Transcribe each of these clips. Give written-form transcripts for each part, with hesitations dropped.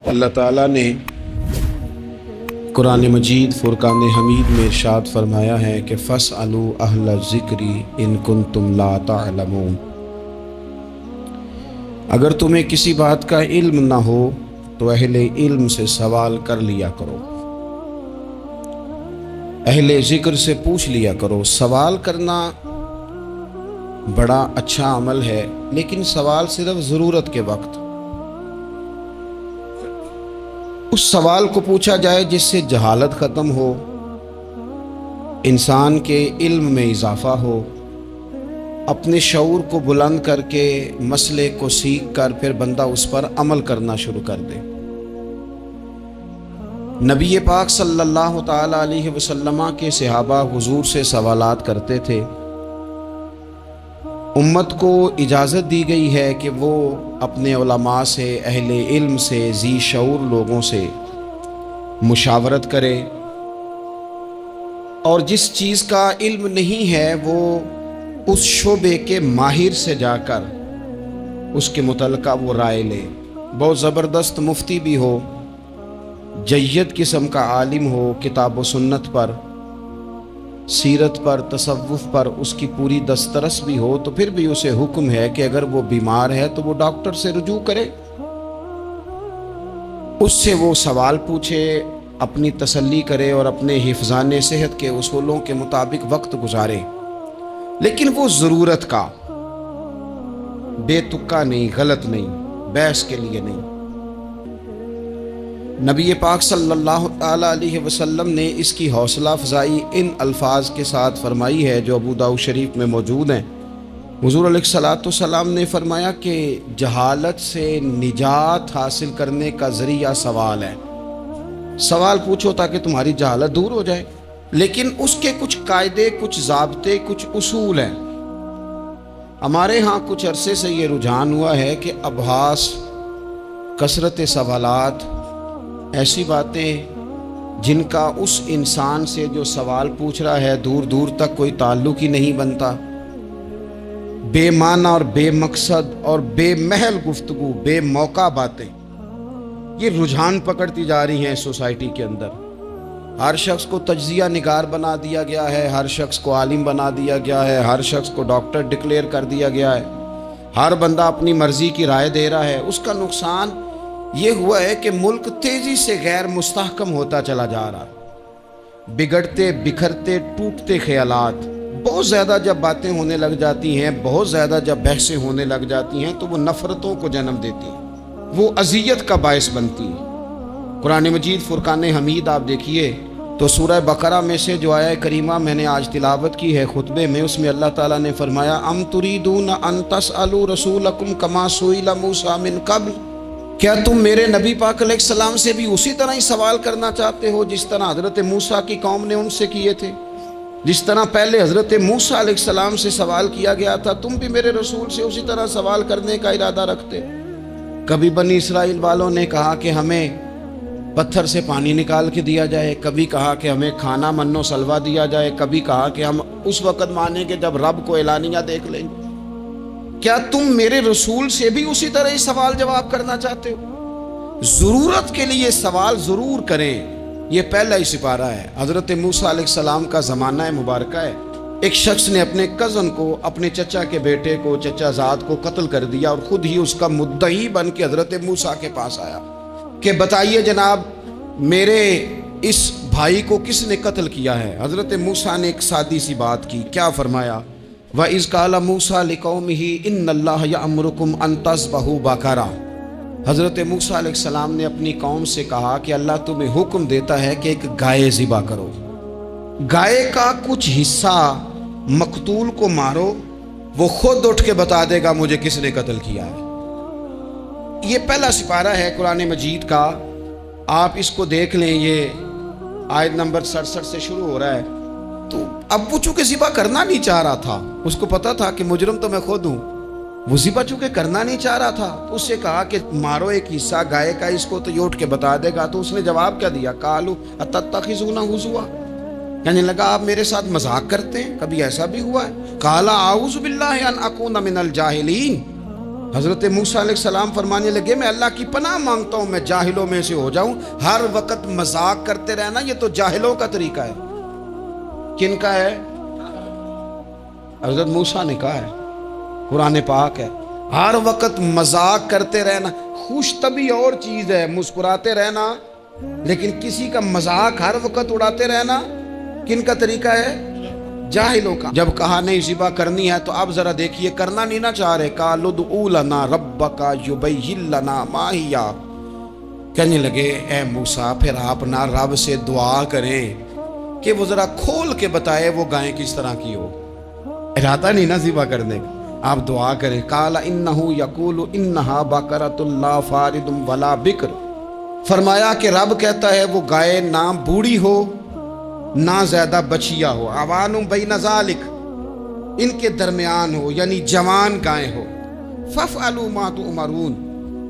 اللہ تعالیٰ نے قرآن مجید فرقان حمید میں ارشاد فرمایا ہے کہ فَاسْأَلُوا أَهْلَ الذِّكْرِ إِن كُنتُمْ لَا تَعْلَمُونَ۔ اگر تمہیں کسی بات کا علم نہ ہو تو اہل علم سے سوال کر لیا کرو، اہل ذکر سے پوچھ لیا کرو۔ سوال کرنا بڑا اچھا عمل ہے، لیکن سوال صرف ضرورت کے وقت اس سوال کو پوچھا جائے جس سے جہالت ختم ہو، انسان کے علم میں اضافہ ہو، اپنے شعور کو بلند کر کے مسئلے کو سیکھ کر پھر بندہ اس پر عمل کرنا شروع کر دے۔ نبی پاک صلی اللہ تعالی علیہ وسلم کے صحابہ حضور سے سوالات کرتے تھے۔ امت کو اجازت دی گئی ہے کہ وہ اپنے علماء سے، اہل علم سے، ذی شعور لوگوں سے مشاورت کرے، اور جس چیز کا علم نہیں ہے وہ اس شعبے کے ماہر سے جا کر اس کے متعلقہ وہ رائے لے۔ بہت زبردست مفتی بھی ہو، جید قسم کا عالم ہو، کتاب و سنت پر، سیرت پر، تصوف پر اس کی پوری دسترس بھی ہو، تو پھر بھی اسے حکم ہے کہ اگر وہ بیمار ہے تو وہ ڈاکٹر سے رجوع کرے، اس سے وہ سوال پوچھے، اپنی تسلی کرے اور اپنے حفظان صحت کے اصولوں کے مطابق وقت گزارے، لیکن وہ ضرورت کا، بے تکا نہیں، غلط نہیں، بحث کے لیے نہیں۔ نبی پاک صلی اللہ تعالی علیہ وسلم نے اس کی حوصلہ افزائی ان الفاظ کے ساتھ فرمائی ہے جو ابو داؤد شریف میں موجود ہیں۔ حضور علیہ السلام نے فرمایا کہ جہالت سے نجات حاصل کرنے کا ذریعہ سوال ہے۔ سوال پوچھو تاکہ تمہاری جہالت دور ہو جائے، لیکن اس کے کچھ قاعدے، کچھ ضابطے، کچھ اصول ہیں۔ ہمارے ہاں کچھ عرصے سے یہ رجحان ہوا ہے کہ ابحاث، کثرت سوالات، ایسی باتیں جن کا اس انسان سے جو سوال پوچھ رہا ہے دور دور تک کوئی تعلق ہی نہیں بنتا، بے معنی اور بے مقصد اور بے محل گفتگو، بے موقع باتیں، یہ رجحان پکڑتی جا رہی ہیں سوسائٹی کے اندر۔ ہر شخص کو تجزیہ نگار بنا دیا گیا ہے، ہر شخص کو عالم بنا دیا گیا ہے، ہر شخص کو ڈاکٹر ڈکلیئر کر دیا گیا ہے، ہر بندہ اپنی مرضی کی رائے دے رہا ہے۔ اس کا نقصان یہ ہوا ہے کہ ملک تیزی سے غیر مستحکم ہوتا چلا جا رہا ہے۔ بگڑتے، بکھرتے، ٹوٹتے خیالات، بہت زیادہ جب باتیں ہونے لگ جاتی ہیں، بہت زیادہ جب بحثیں ہونے لگ جاتی ہیں تو وہ نفرتوں کو جنم دیتی ہیں، وہ اذیت کا باعث بنتی ہیں۔ قرآن مجید فرقان حمید آپ دیکھیے تو سورہ بقرہ میں سے جو آیہ کریمہ میں نے آج تلاوت کی ہے خطبے میں، اس میں اللہ تعالیٰ نے فرمایا ام تریدون ان تسألوا رسولکم کما سئل موسیٰ من قبل، کیا تم میرے نبی پاک علیہ السلام سے بھی اسی طرح ہی سوال کرنا چاہتے ہو جس طرح حضرت موسیٰ کی قوم نے ان سے کیے تھے؟ جس طرح پہلے حضرت موسیٰ علیہ السلام سے سوال کیا گیا تھا، تم بھی میرے رسول سے اسی طرح سوال کرنے کا ارادہ رکھتے؟ کبھی بنی اسرائیل والوں نے کہا کہ ہمیں پتھر سے پانی نکال کے دیا جائے، کبھی کہا کہ ہمیں کھانا من و سلوہ دیا جائے، کبھی کہا کہ ہم اس وقت مانیں گے جب رب کو اعلانیہ دیکھ لیں گے۔ کیا تم میرے رسول سے بھی اسی طرح ہی سوال جواب کرنا چاہتے ہو؟ ضرورت کے لیے سوال ضرور کریں، یہ پہلا ہی سپارہ ہے۔ حضرت موسیٰ علیہ السلام کا زمانہ مبارکہ ہے، ایک شخص نے اپنے کزن کو، اپنے چچا کے بیٹے کو، چچا زاد کو قتل کر دیا اور خود ہی اس کا مدعی بن کے حضرت موسیٰ کے پاس آیا کہ بتائیے جناب میرے اس بھائی کو کس نے قتل کیا ہے؟ حضرت موسیٰ نے ایک سادی سی بات کی، کیا فرمایا؟ وَإِذْ قَالَ مُوسَىٰ لِقَوْمِهِ إِنَّ اللَّهَ يَأْمُرُكُمْ أَن تَذْبَحُوا بَقَرَةً۔ حضرت موسیٰ علیہ السلام نے اپنی قوم سے کہا کہ اللہ تمہیں حکم دیتا ہے کہ ایک گائے ذبح کرو، گائے کا کچھ حصہ مقتول کو مارو، وہ خود اٹھ کے بتا دے گا مجھے کس نے قتل کیا ہے۔ یہ پہلا سپارہ ہے قرآن مجید کا، آپ اس کو دیکھ لیں، یہ آیت نمبر 67 سے شروع ہو رہا ہے۔ تو اب وہ چونکہ ذبح کرنا نہیں چاہ رہا تھا، اس کو پتا تھا کہ مجرم تو میں خود ہوں، وہ ذبح چونکہ کرنا نہیں چاہ رہا تھا تو اس سے کہا کہ مارو ایک حصہ گائے کا، اس کو تو یہ اٹھ کے بتا دے گا۔ تو اس نے جواب کیا دیا؟ قالوا اتتخذون ہزوا، کہنے لگا آپ میرے ساتھ مذاق کرتے ہیں؟ کبھی ایسا بھی ہوا ہے؟ قال اعوذ باللہ ان اکون من الجاہلین، حضرت موسیٰ علیہ السلام فرمانے لگے میں اللہ کی پناہ مانگتا ہوں میں جاہلوں میں سے ہو جاؤں. ہر وقت مذاق کرتے رہنا یہ تو جاہلوں کا طریقہ ہے. کن کا ہے؟ حضرت موسیٰ نے کہا ہے، قرآن پاک ہے. ہر وقت مذاق کرتے رہنا. خوش طبعی اور چیز ہے، مسکراتے رہنا، لیکن کسی کا مذاق ہر وقت اڑاتے رہنا کن کا طریقہ ہے؟ جاہلوں کا. جب کہا نہیں ذبح کرنی ہے تو اب ذرا دیکھیے کرنا نہیں نہ چاہ رہے. قالوا ادع لنا ربک یبین لنا ما ہی. کہنے لگے اے موسیٰ پھر آپ نہ رب سے دعا کریں کہ وہ ذرا کھول کے بتائے وہ گائیں کس طرح کی ہو. ارادہ نہیں نا ذبح کرنے کا، آپ دعا کریں. قال انہ یقول انہا بقرۃ لا فارض ولا بکر. فرمایا کہ رب کہتا ہے وہ گائے نہ بوڑھی ہو نہ زیادہ بچیا ہو. عوان بین ذالک، ان کے درمیان ہو، یعنی جوان گائے ہو. فافعلوا ما تؤمرون،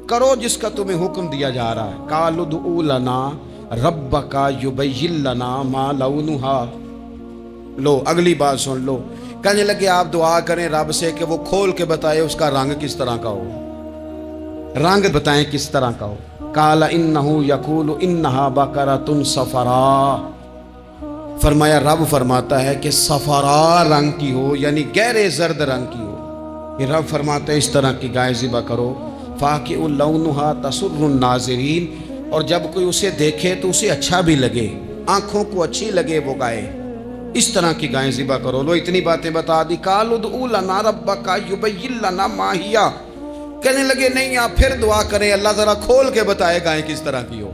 کرو جس کا تمہیں حکم دیا جا رہا ہے. قالوا ادع لنا ربک یبین لنا ما لونھا. لو اگلی بات سن لو. کہنے لگے آپ دعا کریں رب سے کہ وہ کھول کے بتائے اس کا رنگ کس طرح کا ہو، رنگ بتائیں کس طرح کا ہو. قال انہ یقول انہا بقرۃ صفراء. فرمایا رب فرماتا ہے کہ صفراء رنگ کی ہو، یعنی گہرے زرد رنگ کی ہو. یہ رب فرماتا ہے اس طرح کی گائے ذبح کرو. فاقع لونھا تسر الناظرین، اور جب کوئی اسے دیکھے تو اسے اچھا بھی لگے، آنکھوں کو اچھی لگے وہ گائے. اس طرح کی گائیں ذبح کرو. لو اتنی باتیں بتا دی. قالوا ادع لنا ربک یبین لنا ما ہی. کہنے لگے نہیں آپ پھر دعا کریں اللہ ذرا کھول کے بتائے گائیں کس طرح کی ہو.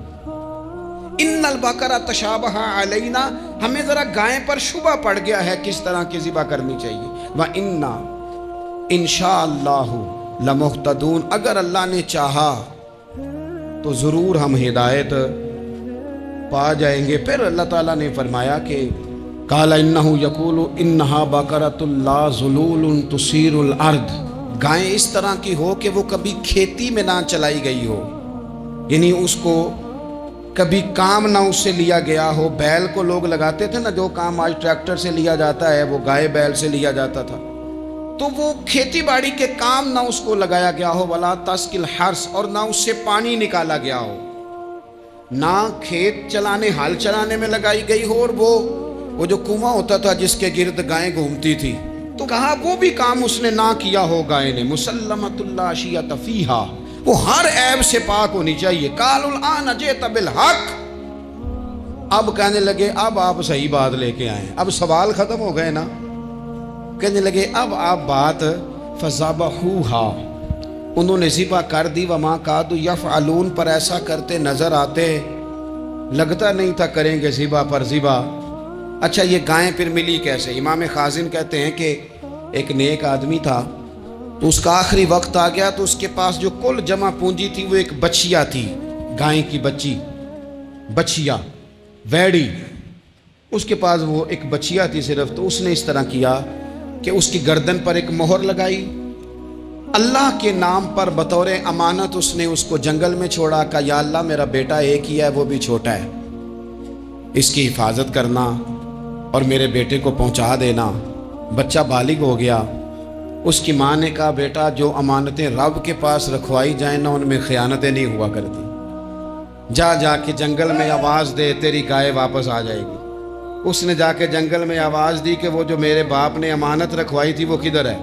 ان البقرہ تشابہ علینا، ہمیں ذرا گائیں پر شبہ پڑ گیا ہے کس طرح کی ذبح کرنی چاہیے. وَإِنَّا انشاءاللہ لمہتدون، اگر اللہ نے چاہا تو ضرور ہم ہدایت پا جائیں گے. پھر اللہ تعالیٰ نے فرمایا کہ قال انہ یقول انہا بقرۃ لا ذلول تثیر الارض. گائیں اس طرح کی ہو کہ وہ کبھی کھیتی میں نہ چلائی گئی ہو، یعنی اس کو کبھی کام نہ اس سے لیا گیا ہو. بیل کو لوگ لگاتے تھے نا، جو کام آج ٹریکٹر سے لیا جاتا ہے وہ گائے بیل سے لیا جاتا تھا. تو وہ کھیتی باڑی کے کام نہ اس کو لگایا گیا ہو. ولا تسقی الحرث، اور نہ اس سے پانی نکالا گیا ہو، نہ کھیت چلانے ہل چلانے میں لگائی گئی ہو. اور وہ جو کنواں ہوتا تھا جس کے گرد گائیں گھومتی تھی، تو کہا وہ بھی کام اس نے نہ کیا ہو گائے نے. مسلمۃ لا شیۃ فیہا، وہ ہر عیب سے پاک ہونی چاہیے. قالوا الآن جئت بالحق، اب کہنے لگے اب آپ صحیح بات لے کے آئے، اب سوال ختم ہو گئے نا. کہنے لگے اب آپ بات فذبحوہا، انہوں نے ذبح کر دی. وما کادوا یفعلون، پر ایسا کرتے نظر آتے، لگتا نہیں تھا کریں گے ذبح پر ذبح. اچھا یہ گائیں پھر ملی کیسے؟ امام خازن کہتے ہیں کہ ایک نیک آدمی تھا، تو اس کا آخری وقت آ گیا تو اس کے پاس جو کل جمع پونجی تھی وہ ایک بچیا تھی، گائیں کی بچیا ویڑی، اس کے پاس وہ ایک بچیا تھی صرف. تو اس نے اس طرح کیا کہ اس کی گردن پر ایک مہر لگائی، اللہ کے نام پر بطور امانت اس نے اس کو جنگل میں چھوڑا. کہا یا اللہ میرا بیٹا ایک ہی ہے، وہ بھی چھوٹا ہے، اس کی حفاظت کرنا اور میرے بیٹے کو پہنچا دینا. بچہ بالغ ہو گیا. اس کی ماں نے کہا بیٹا جو امانتیں رب کے پاس رکھوائی جائیں نا ان میں خیانتیں نہیں ہوا کرتی، جا کے جنگل میں آواز دے تیری گائے واپس آ جائے گی. اس نے جا کے جنگل میں آواز دی کہ وہ جو میرے باپ نے امانت رکھوائی تھی وہ کدھر ہے.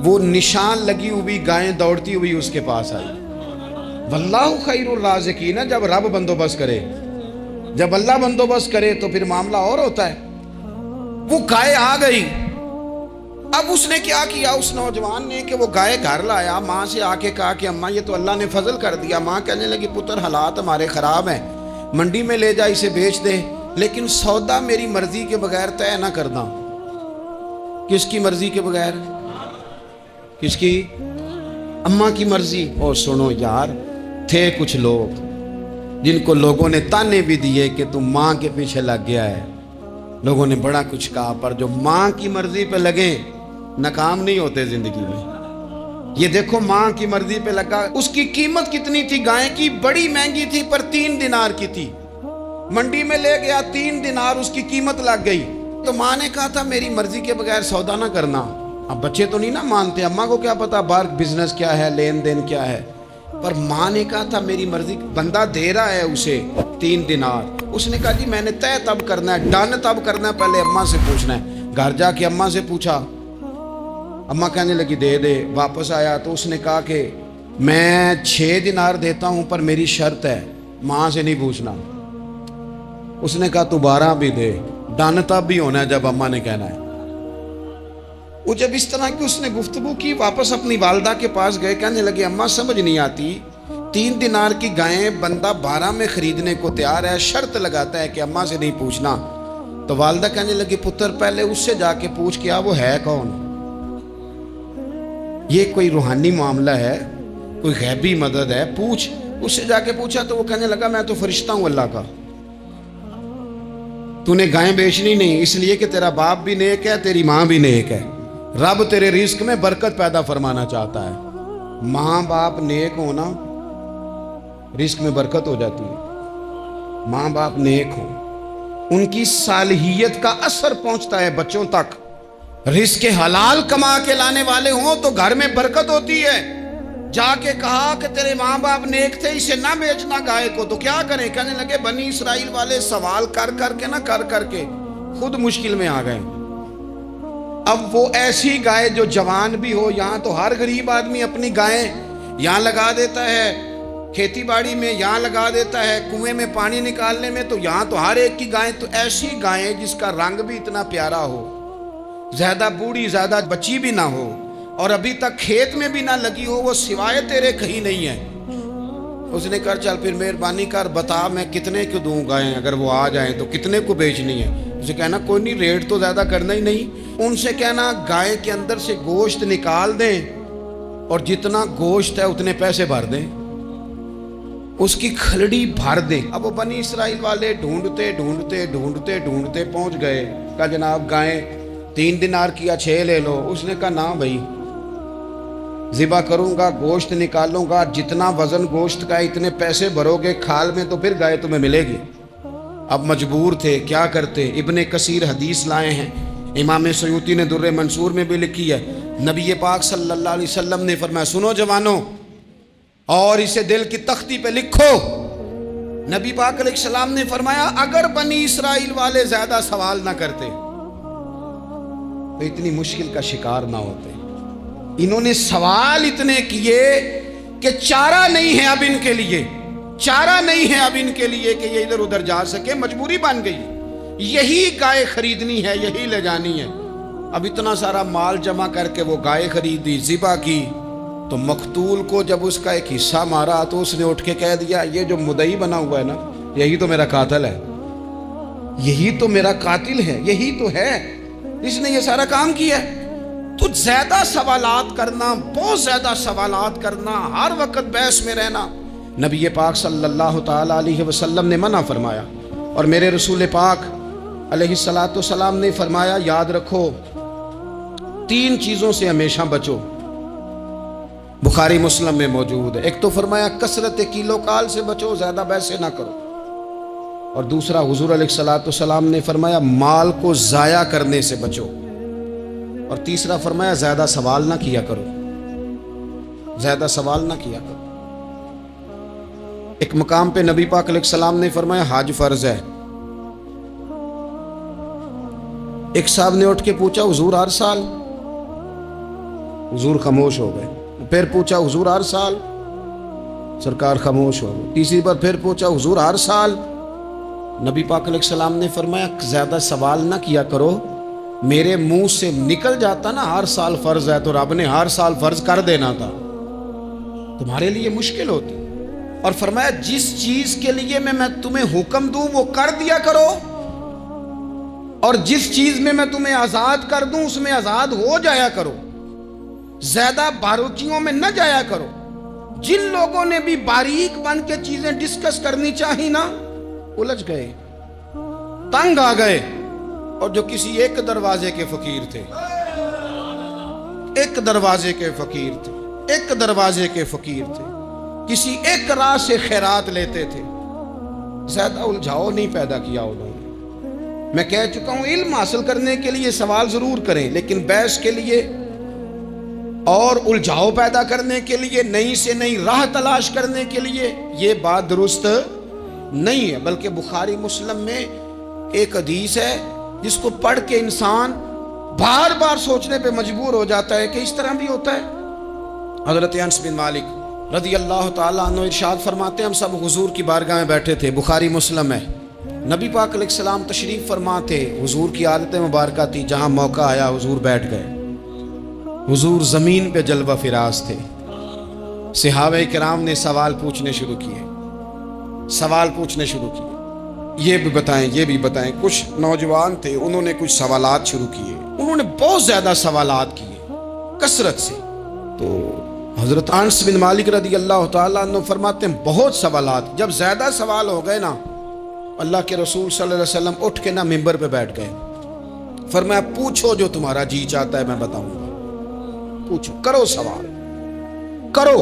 وہ نشان لگی ہوئی گائیں دوڑتی ہوئی اس کے پاس آئی. واللہ خیر الرازقین، جب رب بندوبست کرے، جب اللہ بندوبست کرے تو پھر معاملہ اور ہوتا ہے. وہ گائے آ گئی. اب اس نے کیا کیا اس نوجوان نے کہ وہ گائے گھر لایا، ماں سے آ کے کہا کہ اماں یہ تو اللہ نے فضل کر دیا. ماں کہنے لگی پتر حالات ہمارے خراب ہیں، منڈی میں لے جا اسے بیچ دے، لیکن سودا میری مرضی کے بغیر طے نہ کرنا. کس کی مرضی کے بغیر؟ کس کی؟ اماں کی مرضی. اور سنو یار، تھے کچھ لوگ جن کو لوگوں نے تانے بھی دیے کہ تم ماں کے پیچھے لگ گیا ہے، لوگوں نے بڑا کچھ کہا، پر جو ماں کی مرضی پہ لگے ناکام نہیں ہوتے زندگی میں. یہ دیکھو ماں کی مرضی پہ لگا. اس کی قیمت کتنی تھی گائے کی؟ بڑی مہنگی تھی، پر 3 دینار کی تھی. منڈی میں لے گیا، 3 دینار اس کی قیمت لگ گئی. تو ماں نے کہا تھا میری مرضی کے بغیر سودا نہ کرنا. اب بچے تو نہیں نا مانتے، اماں کو کیا پتا باہر بزنس کیا ہے، لین دین کیا ہے، پر ماں نے کہا تھا میری مرضی، بندہ دے رہا ہے اسے 3 دینار، اس نے کہا جی میں نے طے تب کرنا ہے، ڈن تب کرنا ہے، پہلے اماں سے پوچھنا ہے۔ گھر جا کے اماں سے پوچھا، اماں کہنے لگی دے دے۔ واپس آیا تو اس نے کہا کہ میں 6 دینار دیتا ہوں پر میری شرط ہے، ماں سے نہیں پوچھنا۔ اس نے کہا تو 12 بھی دے، ڈن تب بھی ہونا ہے جب اماں نے کہنا ہے۔ وہ جب اس طرح کی اس نے گفتگو کی، واپس اپنی والدہ کے پاس گئے، کہنے لگے اماں سمجھ نہیں آتی، 3 دینار کی گائیں بندہ 12 میں خریدنے کو تیار ہے، شرط لگاتا ہے کہ اماں سے نہیں پوچھنا۔ تو والدہ کہنے لگی پتر پہلے اس سے جا کے پوچھ کیا وہ ہے کون، یہ کوئی روحانی معاملہ ہے، کوئی غیبی مدد ہے، پوچھ۔ اس سے جا کے پوچھا تو وہ کہنے لگا میں تو فرشتہ ہوں اللہ کا، تو نے گائیں بیچنی نہیں، اس لیے کہ تیرا باپ بھی نیک ہے، تیری ماں بھی نیک ہے، رب تیرے رزق میں برکت پیدا فرمانا چاہتا ہے، ماں باپ نیک ہونا رزق میں برکت ہو جاتی ہے، ماں باپ نیک ہو، ان کی صالحیت کا اثر پہنچتا ہے بچوں تک، رزق حلال کما کے لانے والے ہوں تو گھر میں برکت ہوتی ہے۔ جا کے کہا کہ تیرے ماں باپ نیک تھے، اسے نہ بیچنا گائے کو، تو کیا کریں؟ کہنے لگے بنی اسرائیل والے سوال کر کر کے خود مشکل میں آ گئے۔ اب وہ ایسی گائے جو جوان بھی ہو، یہاں تو ہر غریب آدمی اپنی گائیں یہاں لگا دیتا ہے، کھیتی باڑی میں یہاں لگا دیتا ہے، کنویں میں پانی نکالنے میں تو یہاں تو ہر ایک کی گائیں، تو ایسی گائیں جس کا رنگ بھی اتنا پیارا ہو، زیادہ بوڑھی زیادہ بچی بھی نہ ہو، اور ابھی تک کھیت میں بھی نہ لگی ہو، وہ سوائے تیرے کہیں نہیں ہے۔ اس نے کہا چل پھر مہربانی کر بتا میں کتنے کو دوں گائیں، اگر وہ آ جائیں تو کتنے کو بیچنی ہے؟ اسے کہنا کوئی نہیں، ریٹ تو زیادہ کرنا ہی نہیں، ان سے کہنا گائے کے اندر سے گوشت نکال دیں اور جتنا گوشت ہے اتنے پیسے بھر دیں، اس کی کھلڑی بھر دیں۔ اب وہ بنی اسرائیل والے ڈھونڈتے پہنچ گئے، کہا جناب گائیں 3 دینار کیا 6 لے لو۔ اس نے کہا نہ بھائی، ذبح کروں گا، گوشت نکالوں گا، جتنا وزن گوشت کا اتنے پیسے بھرو گے کھال میں تو پھر گائے تمہیں ملے گی۔ اب مجبور تھے، کیا کرتے؟ ابن کثیر حدیث لائے ہیں، امام سیوطی نے در منصور میں بھی لکھی ہے، نبی پاک صلی اللہ علیہ وسلم نے فرمایا سنو جوانوں، اور اسے دل کی تختی پہ لکھو، نبی پاک علیہ السلام نے فرمایا اگر بنی اسرائیل والے زیادہ سوال نہ کرتے تو اتنی مشکل کا شکار نہ ہوتے۔ انہوں نے سوال اتنے کیے کہ چارہ نہیں ہے اب ان کے لیے، چارہ نہیں ہے اب ان کے لیے کہ یہ ادھر ادھر جا سکے، مجبوری بن گئی، یہی گائے خریدنی ہے، یہی لے جانی ہے۔ اب اتنا سارا مال جمع کر کے وہ گائے خریدی، ذبح کی، تو مقتول کو جب اس کا ایک حصہ مارا تو اس نے اٹھ کے کہہ دیا یہ جو مدعی بنا ہوا ہے نا، یہی تو میرا قاتل ہے، یہی تو میرا قاتل ہے، یہی تو ہے، اس نے یہ سارا کام کیا ہے۔ تو زیادہ سوالات کرنا، بہت زیادہ سوالات کرنا، ہر وقت بحث میں رہنا، نبی پاک صلی اللہ تعالی علیہ وسلم نے منع فرمایا، اور میرے رسول پاک علیہ السلام نے فرمایا یاد رکھو 3 چیزوں سے ہمیشہ بچو، بخاری مسلم میں موجود ہے۔ ایک تو فرمایا کثرت کیلو کال سے بچو، زیادہ بحث نہ کرو، اور دوسرا حضور علیہ السلام نے فرمایا مال کو ضائع کرنے سے بچو، اور تیسرا فرمایا زیادہ سوال نہ کیا کرو، زیادہ سوال نہ کیا کرو۔ ایک مقام پہ نبی پاک علیہ السلام نے فرمایا حج فرض ہے، ایک صاحب نے اٹھ کے پوچھا حضور ہر سال؟ حضور خاموش ہو گئے۔ پھر پوچھا حضور ہر سال؟ سرکار خاموش ہو گئے۔ تیسری بار پھر پوچھا حضور ہر سال؟ نبی پاک علیہ السلام نے فرمایا زیادہ سوال نہ کیا کرو، میرے منہ سے نکل جاتا نا ہر سال فرض ہے تو رب نے ہر سال فرض کر دینا تھا، تمہارے لیے مشکل ہوتی۔ اور فرمایا جس چیز کے لیے میں تمہیں حکم دوں وہ کر دیا کرو، اور جس چیز میں تمہیں آزاد کر دوں اس میں آزاد ہو جایا کرو، زیادہ باریکیوں میں نہ جایا کرو۔ جن لوگوں نے بھی باریک بن کے چیزیں ڈسکس کرنی چاہی نا، الجھ گئے، تنگ آ گئے، اور جو کسی ایک دروازے کے فقیر تھے، ایک دروازے کے فقیر تھے، ایک دروازے کے فقیر تھے، کسی ایک راہ سے خیرات لیتے تھے، زیادہ الجھاؤ نہیں پیدا کیا انہوں نے۔ میں کہہ چکا ہوں علم حاصل کرنے کے لیے سوال ضرور کریں، لیکن بحث کے لیے اور الجھاؤ پیدا کرنے کے لیے، نئی سے نئی راہ تلاش کرنے کے لیے، یہ بات درست نہیں ہے۔ بلکہ بخاری مسلم میں ایک حدیث ہے جس کو پڑھ کے انسان بار بار سوچنے پہ مجبور ہو جاتا ہے کہ اس طرح بھی ہوتا ہے۔ حضرت انس بن مالک رضی اللہ تعالیٰ عنہ ارشاد فرماتے ہیں، ہم سب حضور کی بارگاہ میں بیٹھے تھے، بخاری مسلم ہے، نبی پاک علیہ السلام تشریف فرما تھے، حضور کی عادت مبارکہ تھی جہاں موقع آیا حضور بیٹھ گئے۔ حضور زمین پہ جلوہ فراز تھے، صحابہ کرام نے سوال پوچھنے شروع کیے، یہ بھی بتائیں، یہ بھی بتائیں۔ کچھ نوجوان تھے، انہوں نے کچھ سوالات شروع کیے، انہوں نے بہت زیادہ سوالات کیے کثرت سے۔ تو حضرت انس بن مالک رضی اللہ تعالیٰ عنہ فرماتے ہیں بہت سوالات، جب زیادہ سوال ہو گئے نا، اللہ کے رسول صلی اللہ علیہ وسلم اٹھ کے نا ممبر پہ بیٹھ گئے، فرمایا پوچھو جو تمہارا جی چاہتا ہے میں بتاؤں گا، پوچھو، کرو سوال کرو۔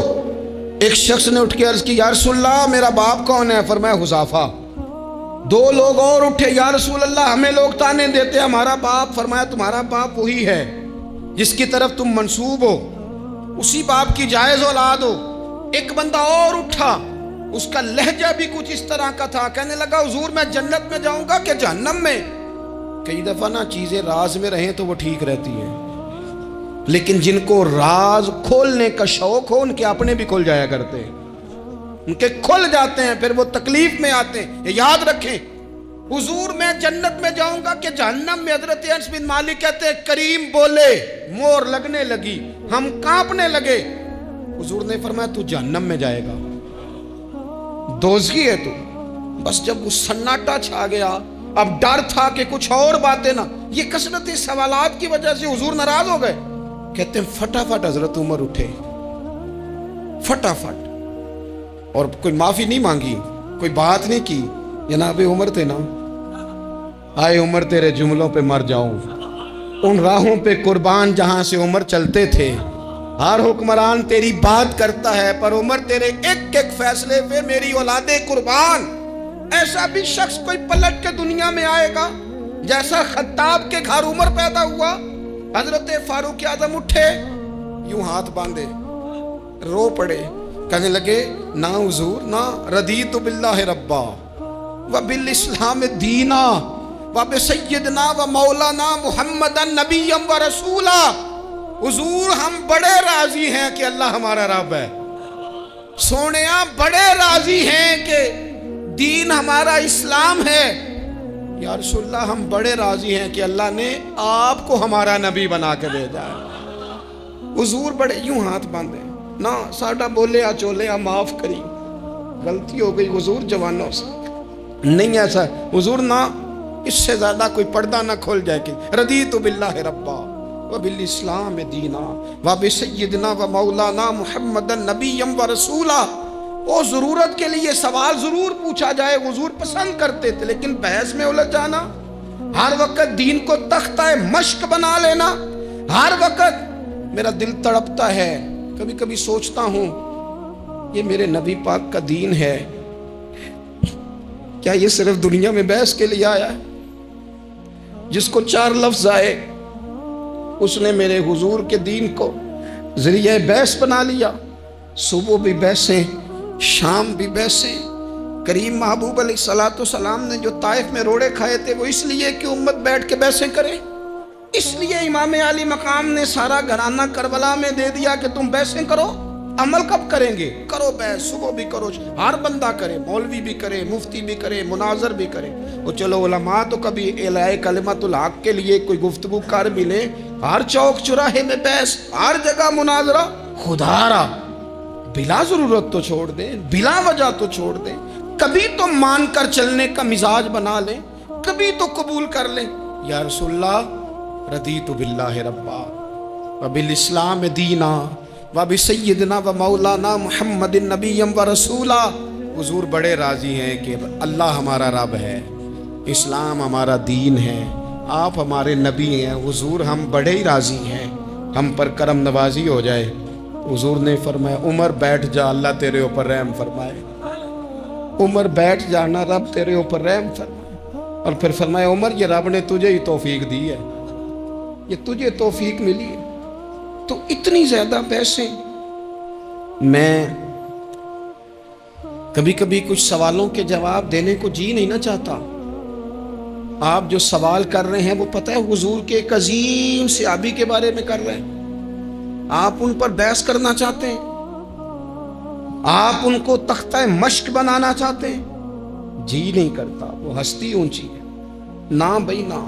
ایک شخص نے اٹھ کے عرض کی، یا رسول اللہ میرا باپ کون ہے؟ فرمایا حذیفہ۔ دو لوگ اور اٹھے، یا رسول اللہ ہمیں لوگ تانے دیتے ہمارا باپ۔ فرمایا تمہارا باپ وہی ہے جس کی طرف تم منسوب ہو، اسی باپ کی جائز اولاد ہو۔ ایک بندہ اور اٹھا، اس کا لہجہ بھی کچھ اس طرح کا تھا، کہنے لگا حضور میں جنت میں جاؤں گا کہ جہنم میں؟ کئی دفعہ نا چیزیں راز میں رہیں تو وہ ٹھیک رہتی ہیں، لیکن جن کو راز کھولنے کا شوق ہو ان کے اپنے بھی کھل جایا کرتے ہیں، ان کے کھل جاتے ہیں، پھر وہ تکلیف میں آتے ہیں۔ یہ یاد رکھیں، حضور میں جنت میں جاؤں گا کہ جہنم میں؟ حضرت انس بن مالک کہتے ہیں کریم بولے، مور لگنے لگی، ہم کانپنے لگے۔ حضور نے فرمایا تو جہنم میں جائے گا، دوزخی ہے تو۔ بس جب وہ سناٹا چھا گیا، اب ڈر تھا کہ کچھ اور باتیں نہ، یہ کثرت سوالات کی وجہ سے حضور ناراض ہو گئے۔ کہتے ہیں فٹافٹ حضرت عمر اٹھے، فٹافٹ، اور کوئی معافی نہیں مانگی، کوئی بات نہیں کی۔ جناب عمر تھے نا، آئے عمر تیرے جملوں پہ مر جاؤں، ان راہوں پہ قربان جہاں سے عمر چلتے تھے۔ ہر حکمران تیری بات کرتا ہے، پر عمر تیرے ایک ایک فیصلے پہ میری اولادیں قربان۔ ایسا بھی شخص کوئی پلٹ کے دنیا میں آئے گا جیسا خطاب کے گھر عمر پیدا ہوا۔ حضرت فاروق اعظم اٹھے، یوں ہاتھ باندھے، رو پڑے، کہنے لگے نہ حضور نہ، رضیت باللہ ربا وبالاسلام دینا وبسیدنا ومولانا محمد نبیا ورسولا۔ حضور ہم بڑے راضی ہیں کہ اللہ ہمارا رب ہے، سونیا بڑے راضی ہیں کہ دین ہمارا اسلام ہے۔ یا رسول اللہ ہم بڑے راضی ہیں کہ اللہ نے آپ کو ہمارا نبی بنا کے بھیجا ہے۔ حضور بڑے، یوں ہاتھ باندھے، نہ ساڈا بولیا چولیا معاف کری، غلطی ہو گئی حضور جوانوں سے، نہیں ایسا حضور، نہ اس سے زیادہ کوئی پردہ نہ کھول جائے کہ رضیت باللہ ربا وبالاسلام دینا وبسیدنا ومولانا محمد نبیا ورسولا۔ وہ ضرورت کے لیے سوال ضرور پوچھا جائے، حضور پسند کرتے تھے، لیکن بحث میں الجھ جانا، ہر وقت دین کو تختہ مشق بنا لینا، ہر وقت میرا دل تڑپتا ہے، کبھی کبھی سوچتا ہوں یہ میرے نبی پاک کا دین ہے، کیا یہ صرف دنیا میں بحث کے لیے آیا ہے؟ جس کو 4 لفظ آئے اس نے میرے حضور کے دین کو ذریعہ بحث بنا لیا۔ صبح بھی بحثیں، شام بھی بحثیں۔ کریم محبوب علیہ الصلوۃ والسلام نے جو طائف میں روڑے کھائے تھے وہ اس لیے کہ امت بیٹھ کے بحثیں کرے، اس لیے امام علی مقام نے سارا گھرانہ کربلا میں دے دیا کہ تم بحثیں کرو۔ عمل کب کریں گے؟ کرو بحث، صبح بھی کرو، ہر بندہ کرے، مولوی بھی کرے، مفتی بھی کرے، مناظر بھی کرے۔ وہ چلو علماء تو کبھی اعلاء کلمت الحق کے لیے کوئی گفتگو کر بھی لے، ہر چوک چراہے میں بحث، ہر جگہ مناظرہ، خدا را بلا ضرورت تو چھوڑ دیں، بلا وجہ تو چھوڑ دیں، کبھی تو مان کر چلنے کا مزاج بنا لیں، کبھی تو قبول کر لیں۔ یا رسول اللہ رضیت باللہ ربا وبالاسلام دینا وبسیدنا ومولانا محمد نبیا ورسولا۔ حضور بڑے راضی ہیں کہ اللہ ہمارا رب ہے، اسلام ہمارا دین ہے، آپ ہمارے نبی ہیں۔ حضور ہم بڑے ہی راضی ہیں، ہم پر کرم نوازی ہو جائے۔ حضور نے فرمایا عمر بیٹھ جا، اللہ تیرے اوپر رحم فرمائے۔ عمر بیٹھ جانا، رب تیرے اوپر رحم فرمائے۔ اور پھر فرمایا عمر یہ رب نے تجھے ہی توفیق دی ہے، یہ تجھے توفیق ملی ہے، تو اتنی زیادہ بحثیں. میں کبھی کبھی کچھ سوالوں کے جواب دینے کو جی نہیں نہ چاہتا. آپ جو سوال کر رہے ہیں وہ پتہ ہے حضور کے ایک عظیم صحابی کے بارے میں کر رہے ہیں. آپ ان پر بحث کرنا چاہتے ہیں, آپ ان کو تختہ مشق بنانا چاہتے ہیں. جی نہیں کرتا, وہ ہستی اونچی ہے. نہ بھائی نہ,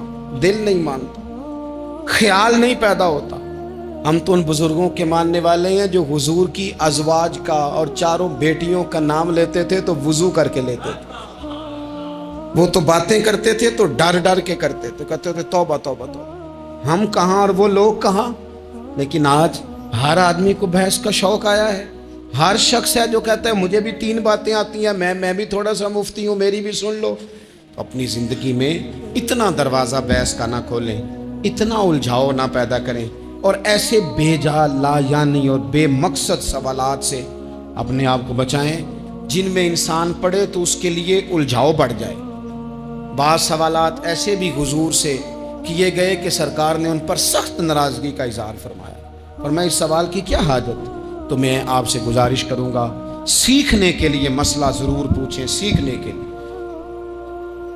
دل نہیں مانتا, خیال نہیں پیدا ہوتا. ہم تو ان بزرگوں کے ماننے والے ہیں جو حضور کی ازواج کا اور چاروں بیٹیوں کا نام لیتے تھے تو وضو کر کے لیتے تھے. وہ تو باتیں کرتے تھے تو ڈر ڈر کے کرتے تھے, کہتے تھے توبہ توبہ توبہ. ہم کہاں اور وہ لوگ کہاں. لیکن آج ہر آدمی کو بحث کا شوق آیا ہے. ہر شخص ہے جو کہتا ہے مجھے بھی 3 باتیں آتی ہیں, میں بھی تھوڑا سا مفتی ہوں, میری بھی سن لو. اپنی زندگی میں اتنا دروازہ بحث کا نہ کھولیں, اتنا الجھاؤ نہ پیدا کریں, اور ایسے بے جا لا یعنی اور بے مقصد سوالات سے اپنے آپ کو بچائیں جن میں انسان پڑھے تو اس کے لیے الجھاؤ بڑھ جائے. بعض سوالات ایسے بھی حضور سے کیے گئے کہ سرکار نے ان پر سخت ناراضگی کا اظہار فرمایا. اور میں اس سوال کی کیا حاجت, تو میں آپ سے گزارش کروں گا سیکھنے کے لیے مسئلہ ضرور پوچھیں, سیکھنے کے لیے.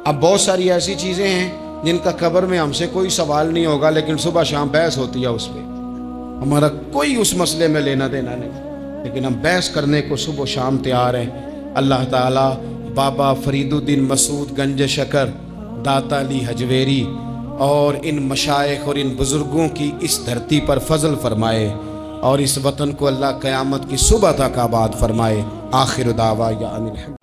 اب بہت ساری ایسی چیزیں ہیں جن کا قبر میں ہم سے کوئی سوال نہیں ہوگا, لیکن صبح شام بحث ہوتی ہے اس پہ. ہمارا کوئی اس مسئلے میں لینا دینا نہیں, لیکن ہم بحث کرنے کو صبح و شام تیار ہیں. اللہ تعالیٰ بابا فرید الدین مسعود گنج شکر, داتا علی حجویری اور ان مشائخ اور ان بزرگوں کی اس دھرتی پر فضل فرمائے, اور اس وطن کو اللہ قیامت کی صبح تک آباد فرمائے. آخر دعوانا ان الحمد